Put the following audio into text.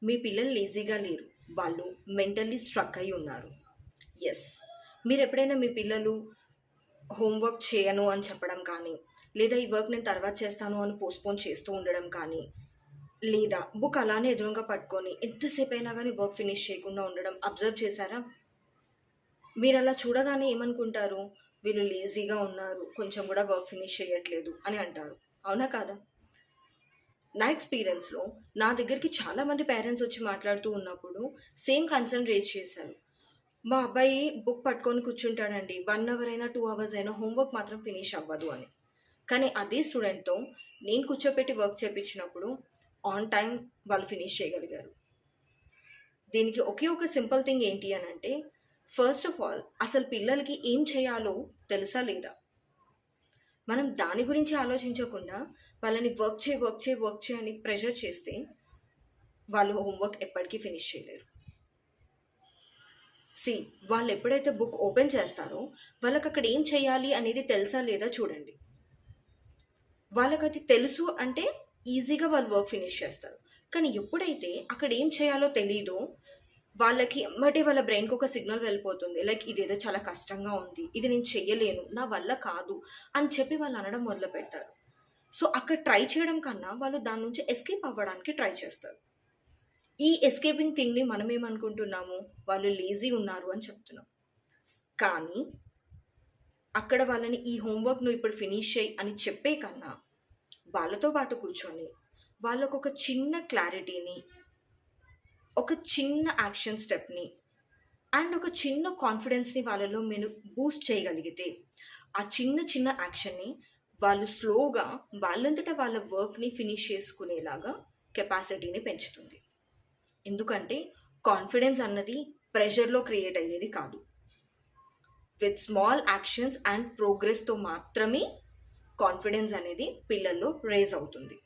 మీ పిల్లలు లేజీగా లేరు, వాళ్ళు మెంటల్లీ స్ట్రక్ అయి ఉన్నారు. ఎస్, మీరు ఎప్పుడైనా మీ పిల్లలు హోంవర్క్ చేయను అని చెప్పడం కానీ, లేదా ఈ వర్క్ నేను తర్వాత చేస్తాను అని పోస్ట్పోన్ చేస్తూ ఉండడం కానీ, లేదా బుక్ అలానే ఎదురుగా పట్టుకొని ఎంతసేపు అయినా కానీ వర్క్ ఫినిష్ చేయకుండా ఉండడం అబ్జర్వ్ చేశారా? మీరు అలా చూడగానే ఏమనుకుంటారు? వీళ్ళు లేజీగా ఉన్నారు, కొంచెం కూడా వర్క్ ఫినిష్ చేయట్లేదు అని అంటారు. అవునా కాదా? నా ఎక్స్పీరియన్స్లో నా దగ్గరికి చాలామంది పేరెంట్స్ వచ్చి మాట్లాడుతూ ఉన్నప్పుడు సేమ్ కన్సర్న్ రేజ్ చేశారు. మా అబ్బాయి బుక్ పట్టుకొని కూర్చుంటాడండి, 1 అవర్ అయినా 2 అవర్స్ అయినా హోంవర్క్ మాత్రం ఫినిష్ అవ్వదు అని. కానీ అదే స్టూడెంట్తో నేను కూర్చోపెట్టి వర్క్ చేయించినప్పుడు ఆన్ టైం వాళ్ళు ఫినిష్ చేయగలిగారు. దీనికి ఒకే ఒక సింపుల్ థింగ్ ఏంటి అని అంటే, ఫస్ట్ ఆఫ్ ఆల్ అసలు పిల్లలకి ఏం చేయాలో తెలుసా లేదా? మనం దాని గురించి ఆలోచించకుండా వాళ్ళని వర్క్ చేయి అని ప్రెషర్ చేస్తే వాళ్ళు హోంవర్క్ ఎప్పటికీ ఫినిష్ చేయలేరు. వాళ్ళు ఎప్పుడైతే బుక్ ఓపెన్ చేస్తారో వాళ్ళకి అక్కడ ఏం చేయాలి అనేది తెలుసా లేదా చూడండి. వాళ్ళకి అది తెలుసు అంటే ఈజీగా వాళ్ళు వర్క్ ఫినిష్ చేస్తారు. కానీ ఎప్పుడైతే అక్కడ ఏం చేయాలో తెలీదో వాళ్ళకి ఎమ్మటే వాళ్ళ బ్రెయిన్కి ఒక సిగ్నల్ వెళ్ళిపోతుంది, లైక్ ఇదేదో చాలా కష్టంగా ఉంది, ఇది నేను చెయ్యలేను, నా వల్ల కాదు అని చెప్పి వాళ్ళు అనడం మొదలు పెడతారు. సో అక్కడ ట్రై చేయడం కన్నా వాళ్ళు దాని నుంచి ఎస్కేప్ అవ్వడానికి ట్రై చేస్తారు. ఈ ఎస్కేపింగ్ థింగ్ని మనం ఏమనుకుంటున్నాము, వాళ్ళు లేజీ ఉన్నారు అని చెప్తున్నాం. కానీ అక్కడ వాళ్ళని ఈ హోంవర్క్ నువ్వు ఇప్పుడు ఫినిష్ చేయి అని చెప్పే కన్నా వాళ్ళతో పాటు కూర్చొని వాళ్ళకు ఒక చిన్న క్లారిటీని, ఒక చిన్న యాక్షన్ స్టెప్ని అండ్ ఒక చిన్న కాన్ఫిడెన్స్ని వాళ్ళలో మీరు బూస్ట్ చేయగలిగితే, ఆ చిన్న యాక్షన్ని వాళ్ళు స్లోగా వాళ్ళంతటా వాళ్ళ వర్క్ని ఫినిష్ చేసుకునేలాగా కెపాసిటీని పెంచుతుంది. ఎందుకంటే కాన్ఫిడెన్స్ అన్నది ప్రెషర్లో క్రియేట్ అయ్యేది కాదు. విత్ స్మాల్ యాక్షన్స్ అండ్ ప్రోగ్రెస్తో మాత్రమే కాన్ఫిడెన్స్ అనేది పిల్లల్లో రేజ్ అవుతుంది.